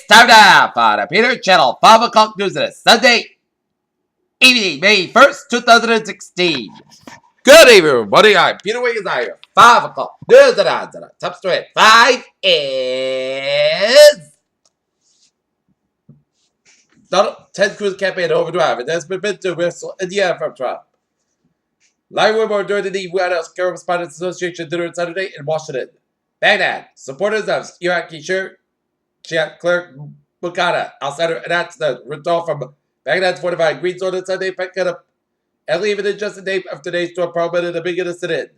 time now for the Peter Channel 5 o'clock news on Sunday evening, May 1st, 2016. Good evening, everybody. I'm Peter Wiggins. I have 5 o'clock news and odds. Top story at 5 is Donald Ted Cruz campaign overdrive, and that's been to whistle Indiana from Trump. Live rumor during the White House Correspondents Association dinner on Saturday in Washington. Baghdad, supporters of Iraqi Clerk Bukhara outsider announced the withdrawal from Baghdad's fortified green zone on Sunday, picking up and leaving in just a day after today's storm parliament in the beginning of the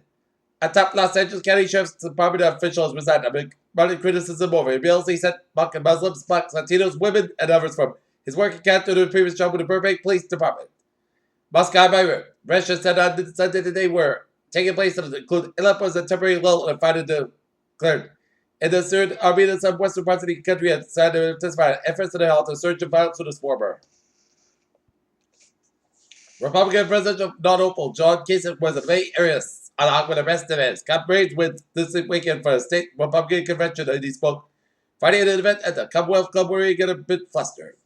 A top Los Angeles County Sheriff's Department officials resigned amid mounting criticism over bills he sent blocking Muslims, blacks, Latinos, women, and others from his working camp to the previous job with the Burbank Police Department. Moscow by Russia said on Sunday that they were taking place that include Aleppo's a temporary lull and fighting declared. In the third army in some western parts of the country had decided to testify efforts to halt a surge of violence with this former. Republican President Donald Trump, John Kasich was in the Bay Area along with the rest of his campaign with this weekend for a state Republican convention, and he spoke Friday at an event at the Commonwealth Club where he got a bit flustered.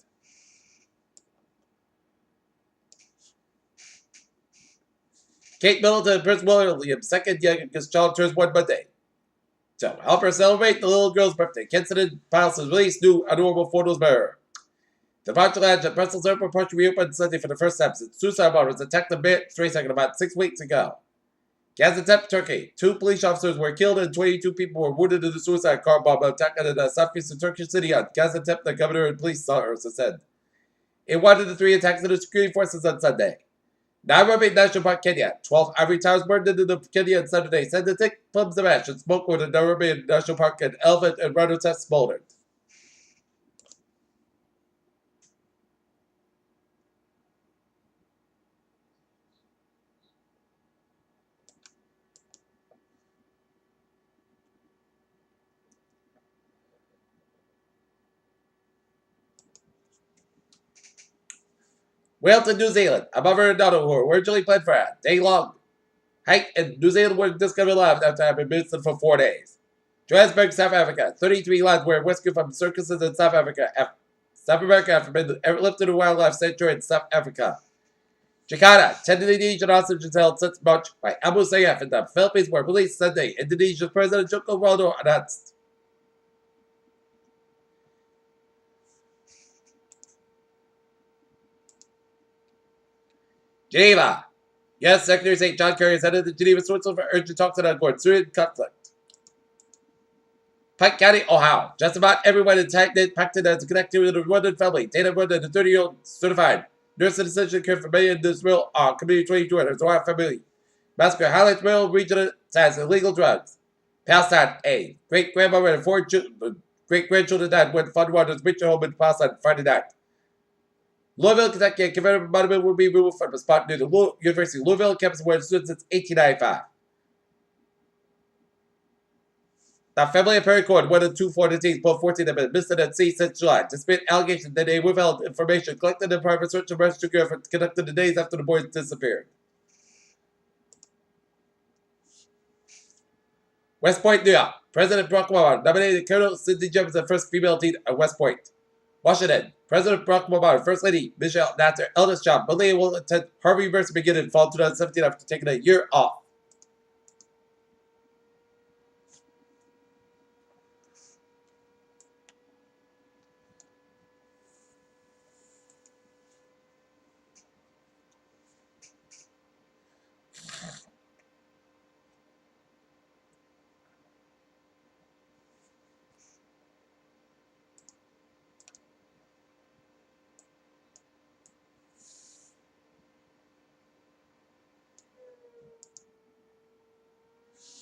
Kate Middleton and Prince William's second youngest child turns 1 Monday. To help her celebrate the little girl's birthday, Kensington Palace has released new adorable photos of her. The March Lounge at Brussels Airport partially reopened Sunday for the first time since suicide bombers attacked the racetrack about 6 weeks ago. Gaziantep, Turkey. 2 police officers were killed and 22 people were wounded in the suicide car bomb attack in the southeastern Turkish city on Gaziantep, the governor and police sources said. In one of the 3 attacks of the security forces on Sunday. Nairobi National Park, Kenya. 12 ivory towers burned into the Kenya on Saturday, sent to thick plumes of ash and smoke over the Nairobi National Park and elephant and rhinoceros smoldered. Wales New Zealand, a mother and daughter who were originally planned for a day-long hike in New Zealand were discovered alive after having been missing for 4 days. Johannesburg, South Africa. 33 lads were rescued from circuses in South America after being lifted to wildlife sanctuary in South Africa. Jakarta, 10 Indonesian hostages held since March by Abu Sayyaf in the Philippines were released Sunday, Indonesia's President Joko Widodo announced. Geneva. U.S. Secretary of State John Kerry is headed to Geneva, Switzerland for urgent talks on ongoing Syrian conflict. Pike County, Ohio. Just about everyone in Piketon has connected with the Rwandan family. Dana Rwanda, the 30-year-old certified nurse and essentially care for many in Israel community 22 and his Ohio family. Massacre highlights real regional ties illegal drugs. Palestine, A. Great-grandmother and 4 great-grandchildren died when floodwaters reached their home in Palestine Friday night. Louisville, Kentucky, a Confederate monument will be removed from a spot near the University of Louisville campus where it stood since 1895. The family of Perry Court, one of 2 foreign teams, both 14 have been missing at sea since July, despite allegations that they withheld information collected in private search and rescue efforts conducted the days after the boys disappeared. West Point, New York. President Barack Obama nominated Colonel Cindy Jones as first female lead at West Point. Washington. President Barack Obama and First Lady Michelle Nasser, eldest child, Billy will attend Harvard University beginning in fall 2017 after taking a year off.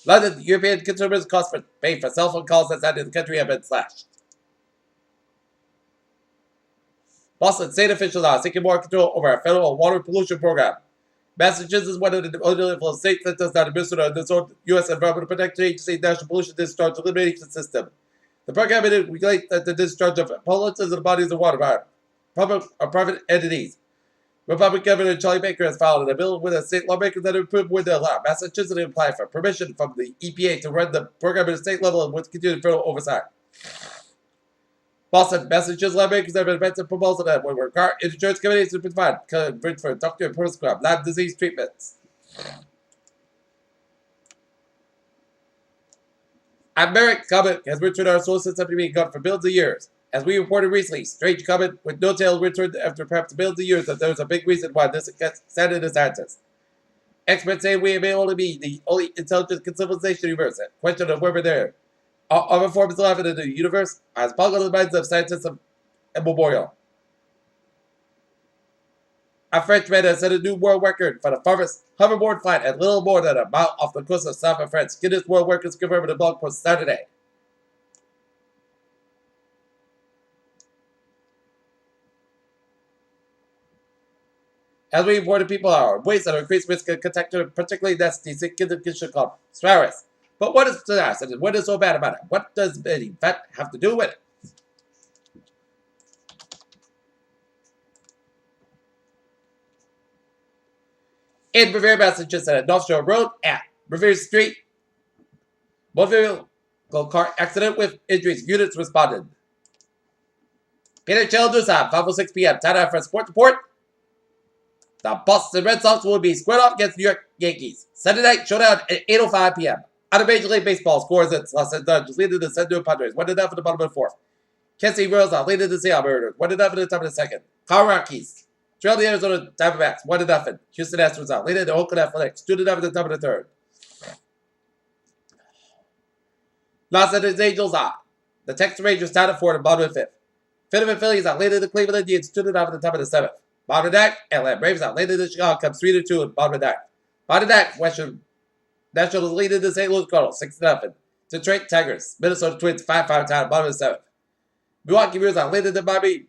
London, European consumers' costs for paying for cell phone calls outside of the country have been slashed. Boston state officials are seeking more control over a federal water pollution program. Massachusetts is one of the only states that does not administer the U.S. Environmental Protection Agency's National Pollution Discharge Elimination System. The program regulates the discharge of pollutants into the bodies of water by public or private entities. Republican Governor Charlie Baker has filed a bill with a state lawmakers that approved would allow Massachusetts to apply for permission from the EPA to run the program at a state level and with continued federal oversight. Boston, Massachusetts lawmakers have advanced a proposal that would require insurance companies to provide coverage for doctor and prescribed lab disease treatments. American comment has returned our sources have been gone for billions of years. As we reported recently, strange comment with no tail returned after perhaps billions of years that there's a big reason why this extended its answers. Experts say we may only be the only intelligent civilization in the universe. Question of whether there are other forms of life in the universe has boggled the minds of scientists and memorial. A Frenchman has set a new world record for the farthest hoverboard flight at little more than a mile off the coast of south of France. Guinness World Records confirmed in a blog post Saturday. As we reported, people are ways that increased risk of contagion, particularly nasty sick condition called virus. But what is this and what is so bad about it? What does in fact have to do with it? In Revere, Massachusetts, at North Shore Road at Revere Street, motor vehicle car accident with injuries. Units responded. Peter Childers at 5:06 p.m. Time for a sport report. The Boston Red Sox will be squared off against New York Yankees. Sunday night showdown at 8:05 p.m. Out of Major League Baseball scores at Los Angeles leading the San Diego Padres 1-0 at the bottom of the fourth. Kansas Royals leading the Seattle Mariners 1-0 at the top of the second. Colorado Rockies trail the Arizona Diamondbacks 1-0. Houston Astros leading the Oakland Athletics 2-0 at the top of the third. Los Angeles Angels the Texas Rangers tied at 4 at the bottom of the fifth. Philadelphia Phillies leading the Cleveland Indians 2-0 at the top of the seventh. Bottom of the ninth, Atlanta Braves leading the Chicago Cubs 3-2 at the bottom of the ninth. Bottom of the ninth, Western Nationals leading the St. Louis Cardinals 6-0. Detroit Tigers, Minnesota Twins 5-5 tied at the bottom of the seventh. Milwaukee Brewers leading the Miami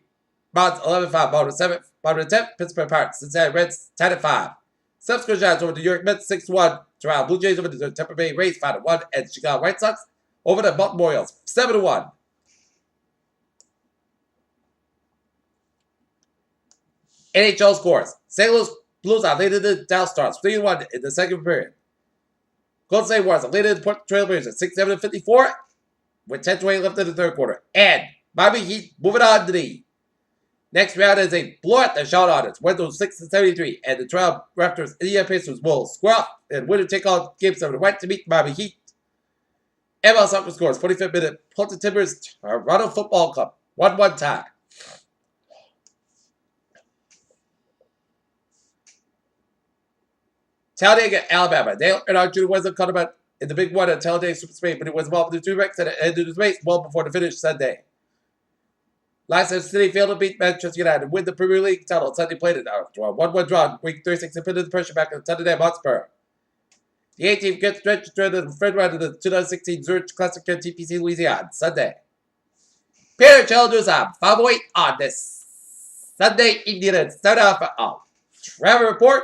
Bonds 11-5 bottom of the seventh. Bottom of the 10th, Pittsburgh Pirates, Cincinnati Reds 10-5. Subsequent Giants over the New York Mets 6-1. Toronto Blue Jays over the Tampa Bay Rays 5-1. And Chicago White Sox over the Baltimore Orioles 7-1. NHL scores. St. Louis Blues leading the Dallas Stars 3-1 in the second period. Golden State Warriors leading the Portland Trail Blazers 6-7-54 with 10:20 left in the third quarter. And Miami Heat moving on to the next round is a blowout that shot on its Window 6-73, and the Toronto Raptors Indiana Pacers will square off and winner take all game 7 right to meet Miami Heat. ML Soccer scores 45th minute. Portland Timbers Toronto Football Club 1-1 tie. Talladega, Alabama. Dale Earnhardt Jr. wasn't caught about in the big one at Talladega Super Speed, but he was involved in the two wrecks and ended his race well before the finish Sunday. Leicester City failed to beat Manchester United and win the Premier League title. Sunday played it after a 1-1 draw. Week 36 and put the pressure back on Sunday Hotspur. The A-team gets stretched to the third round of the 2016 Zurich Classic at TPC Louisiana Sunday. Peter Childers on 5:08 on this Sunday evening and start off a travel report.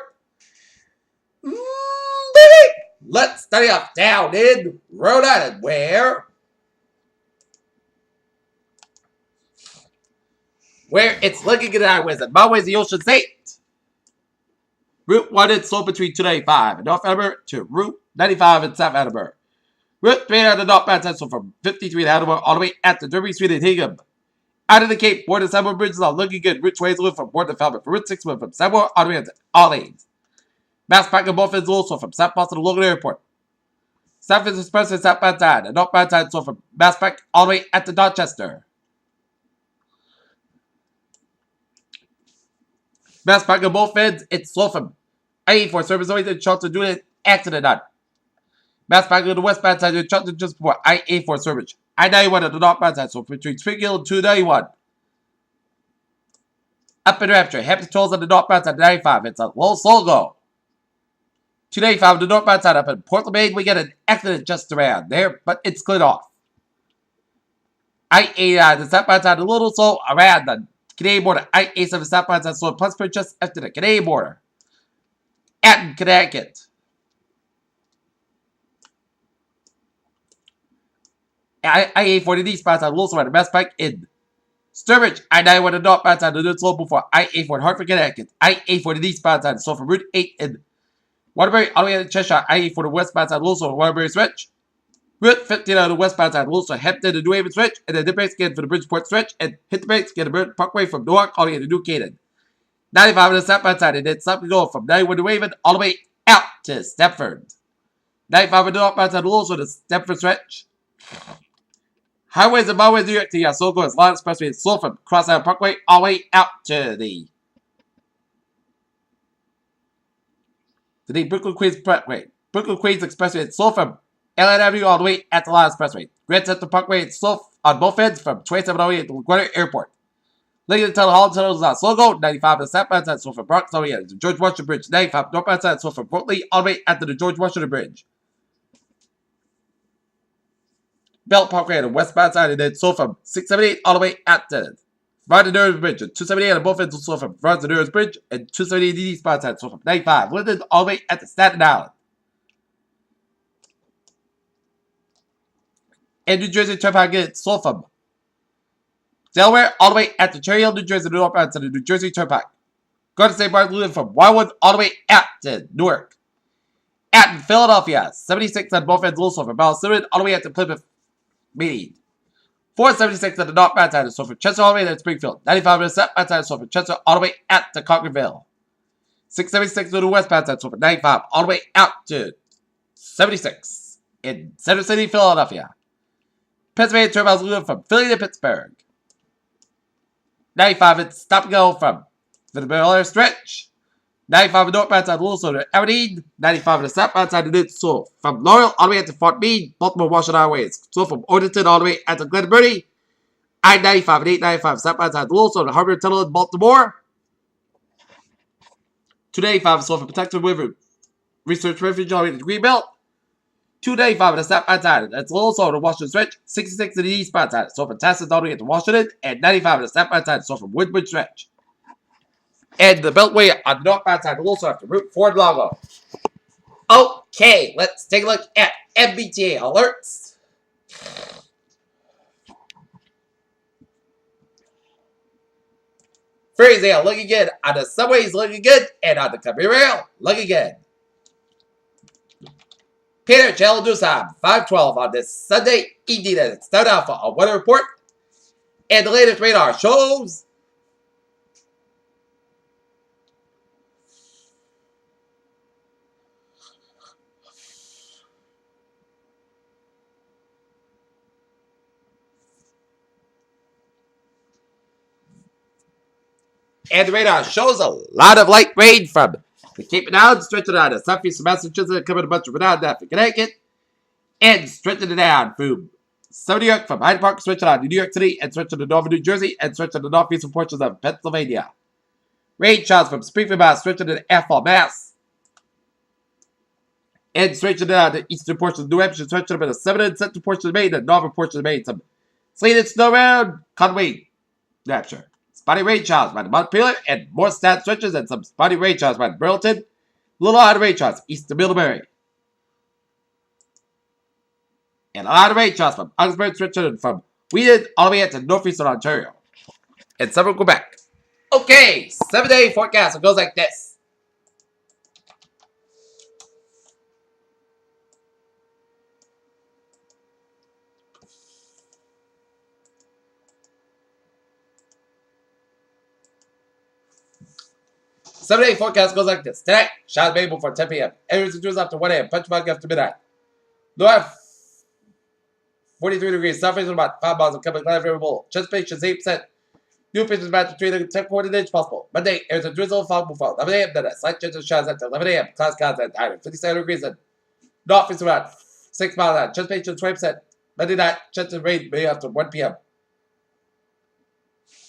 Baby, let's study off down in Rhode Island where it's looking at our with Miles the Ocean State. Route 1 is slow between 295 in North Edinburgh to Route 95 in South Edinburgh. Route 3 on the northbound side, so from 53 in Edinburgh all the way at the Derby Street in Hingham. Out of the Cape, Board and Samuel bridges are looking good. Route 20 from Board to Falmouth. Route 6 from Samuel all the way to Orleans. Mass Park and both ends also from South Boston to Logan Airport. South is express and southbound side, and northbound side so from Mass Park all the way at the Dorchester. Mass Park on both ends, it's slow from I-84 service always in Charlton due to an accident on. Mass Park on the westbound side in Charlton just before I-84 service. I-91 on the northbound side, so between Springfield and 291. Up in Rapture, Hampton Tolls on the northbound side 95, it's a low slow go. 295 on the northbound side up in Portland, Maine, we get an accident just around there, but it's cleared off. I-89, the southbound side a little slow around the Canadian border. I-87 southbound side slow, plus just after the Canadian border. At Connecticut. I-84 the eastbound side a little slow around Mass Pike in Sturbridge. I-91 on the northbound side a little slow before I-84 in Hartford, Connecticut. I-84 the eastbound side so from Route 8 in Waterbury all the way to Cheshire. I-84 the westbound side a little slow Waterbury Stretch. Route 15 on the westbound side will also head to the New Haven stretch, and then the brakes again for the Bridgeport stretch, and hit the brakes, get the Bird Parkway from Newark all the way to New Canaan. 95 on the southbound side, and then something going from 91 to Raven all the way out to Stepford. 95 on the northbound side will also the Stepford stretch. Highways and byways New York to Yasoko is Line Expressway and slow from Cross Island Parkway all the way out to the Brooklyn Queens Parkway. Brooklyn Queens Expressway and slow from Allen Avenue all the way at the Line Expressway. Grand Central Parkway and slow on both ends from 27 all the way to LaGuardia Airport. Lincoln Tunnel Hall Tunnel is on Slogo, 95 on the southbound side, slow from Bronx all the way at the George Washington Bridge. 95 northbound side, slow from Fort Lee all the way at the George Washington Bridge. Belt Parkway on the westbound side, and then slow from 678 all the way at the Verizon Durham Bridge. And 278 on both ends will slow from Verizon Durham Bridge, and 278 the eastbound side, slow from 95. Linden all the way at the Staten Island. And New Jersey Turnpike again, slow from Delaware all the way at the Cherry Hill, New Jersey, northbound to the New Jersey Turnpike. Garden State Park Luton from Wildwood all the way out to Newark. At Philadelphia, 76 on both ends will slow from Mount Sullivan all the way out to Plymouth Meeting. 476 on the northbound side, so from Chester all the way to Springfield. 95 on the southbound side, so from Chester all the way out to Cockerville. 676 on the westbound side, so from 95 all the way out to 76 in Center City, Philadelphia. Pennsylvania Turnpike Luton from Philly to Pittsburgh. 95 it's stop and go from the Bel stretch. 95 on the northbound side, also to Aberdeen. 95 on the southbound side, and so from Laurel all the way out to Fort Meade, Baltimore, Washington Highways. So from Ortonton all the way out to Glenburnie. I-95 and 895 southbound side, also to Harbor Tunnel in Baltimore. 295 so from Protected River Research Refuge all the way to Greenbelt. 295 on the southbound side, that's also the Washington stretch. 66 on the eastbound side, so from Tassis all the way to Washington. And 95 on the southbound side, so from Woodbridge stretch. And the Beltway on the northbound side will also have to Route 4 Lago. Okay, let's take a look at MBTA alerts. Ferrysdale looking good. On the subways looking good. And on the Company Rail looking good. Peter Channel News Time, 5:12 on this Sunday evening. And it's time now for a weather report. And the latest radar shows and the radar shows a lot of light rain from the Cape and Islands, stretching down to southeastern Massachusetts, coming a bunch of down to Connecticut, and stretching it down through Southern New York from Hyde Park, stretching on to New York City, and stretching to northern New Jersey, and stretching to northeastern portions of Pennsylvania. Rain showers from Springfield, Mass, stretching to Athol, Mass, and stretching down to eastern portions of New Hampshire, stretching up in the southern and central portions of Maine, and northern portions of Maine. Some sleet and snow around Conway, New Hampshire. Spotty rain showers by the Montpelier, and more stat stretches, and some spotty rain showers by Burlington. Little out of rain showers east of Middlebury. And a lot of rain showers from Augsburg, stretching from Wheaton all the way up to northeastern Ontario. And some will go back. Okay, 7-day forecast. It goes like this. Seven-day forecast goes like this. Tonight, showers may before 10 p.m. Areas of after 1 a.m. Punch bug after midnight. Low 43 degrees. South facing about 5 miles of coming cloud variable. Chest patience 8%. New pitches about 3 to 10 inch possible. Monday, areas of drizzle fog before 11 a.m. Then a slight chance of showers after 11 a.m. Clouds at higher 57 degrees. And north facing about 6 miles out. Chest patience 20%. Monday night, chance of rain may after 1 p.m.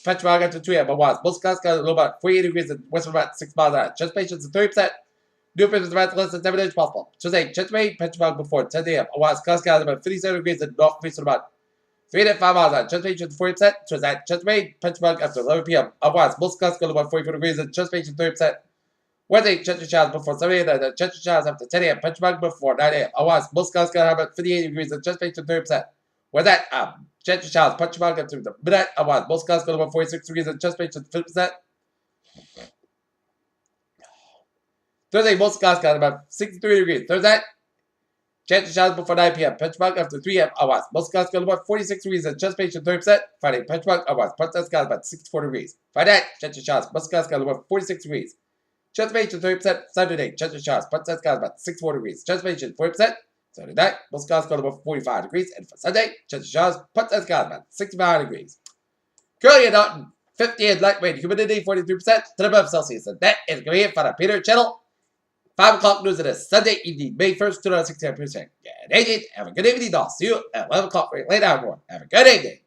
Fetch fog after 2 a.m. Otherwise, most clouds got a little about 48 degrees and west about 6 miles out. Chest patience is 30%. New pitches about less than 7 inches possible. Tuesday, chance rain, fetch fog before 10 a.m. Otherwise, clouds got about 57 degrees and north facing about 3 to 5 miles out. Chest patience 40%. Tuesday, chance rain, fetch fog after 11 p.m. Otherwise, most clouds got about 44 degrees and chest patience 30%. Wednesday, chance showers before 7 a.m. and chance showers after 10 a.m. Fetch fog before 9 a.m. Otherwise, most clouds got about 58 degrees and chest patience 30%. With that, chance showers, punch mark up to the midnight. Otherwise, most clouds go to about 46 degrees and chest patience 50%. Thursday, most clouds got about 63 degrees. Thursday, Chance of showers before 9 p.m. Benchmark after 3 a.m. Otherwise, most skies going to about 46 degrees. Anticipation 30%. Friday, benchmark otherwise. Part-time skies about 64 degrees. Friday night, chance of showers. Most skies going to about 46 degrees. Anticipation 30%. Saturday, chance of showers. Part-time skies about 64 degrees. Anticipation 40%. Saturday night, most skies going to about 45 degrees. And for Sunday, chance of showers. Part-time skies about 65 degrees. Currently in Dalton, 58 lightweight, humidity 43%, 10 above Celsius. And that is going to be it for the Peter channel. 5 o'clock news of this Sunday evening, May 1st, 2016. Good evening. Have a good evening. I'll see you at 11 o'clock. Lay down more. Have a good evening.